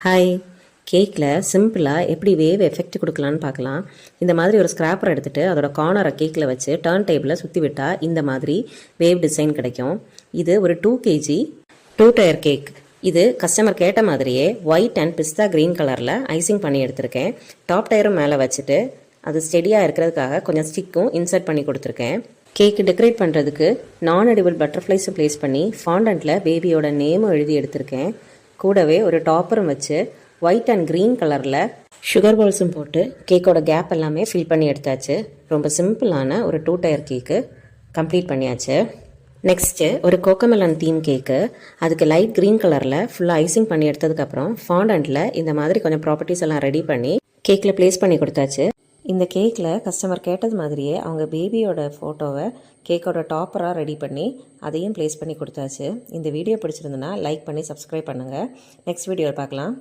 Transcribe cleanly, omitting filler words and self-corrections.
Hi, கேக்கில் சிம்பிளாக எப்படி வேவ் எஃபெக்ட் கொடுக்கலான்னு பார்க்கலாம். இந்த மாதிரி ஒரு ஸ்க்ராப்பர் எடுத்துகிட்டு அதோட கார்னரை கேக்கில் வச்சு டர்ன் டேபிளில் சுற்றி விட்டால் இந்த மாதிரி வேவ் டிசைன் கிடைக்கும். இது ஒரு 2 kg 2 டயர் கேக். இது கஸ்டமர் கேட்ட மாதிரியே ஒயிட் அண்ட் பிஸ்தா க்ரீன் கலரில் ஐசிங் பண்ணி எடுத்திருக்கேன். டாப் டயரும் மேலே வச்சுட்டு அது ஸ்டெடியாக இருக்கிறதுக்காக கொஞ்சம் ஸ்டிக்கும் இன்சர்ட் பண்ணி கொடுத்துருக்கேன். கேக்கு டெக்கரேட் பண்ணுறதுக்கு நான் எடிபிள் பட்டர்ஃப்ளைஸும் ப்ளேஸ் பண்ணி ஃபாண்டன்ட்டில் பேபியோட நேமும் எழுதி எடுத்திருக்கேன். கூடவே ஒரு டாப்பரும் வச்சு ஒயிட் அண்ட் க்ரீன் கலரில் சுகர் பால்ஸும் போட்டு கேக்கோட கேப் எல்லாமே ஃபில் பண்ணி எடுத்தாச்சு. ரொம்ப சிம்பிளான ஒரு 2 டயர் கேக்கு கம்ப்ளீட் பண்ணியாச்சு. நெக்ஸ்ட்டு ஒரு கோகோமெலன் தீம் கேக்கு. அதுக்கு லைட் க்ரீன் கலரில் ஃபுல்லாக ஐசிங் பண்ணி எடுத்ததுக்கப்புறம் ஃபாண்டன்ட்டில் இந்த மாதிரி கொஞ்சம் ப்ராப்பர்ட்டிஸ் எல்லாம் ரெடி பண்ணி கேக்கில் ப்ளேஸ் பண்ணி கொடுத்தாச்சு. இந்த கேக்கில் கஸ்டமர் கேட்டது மாதிரியே அவங்க பேபியோட ஃபோட்டோவை கேக்கோட டாப்பராக ரெடி பண்ணி அதையும் ப்ளேஸ் பண்ணி கொடுத்தாச்சு. இந்த வீடியோ பிடிச்சிருந்துன்னா லைக் பண்ணி சப்ஸ்கிரைப் பண்ணுங்கள். நெக்ஸ்ட் வீடியோவில் பார்க்கலாம்.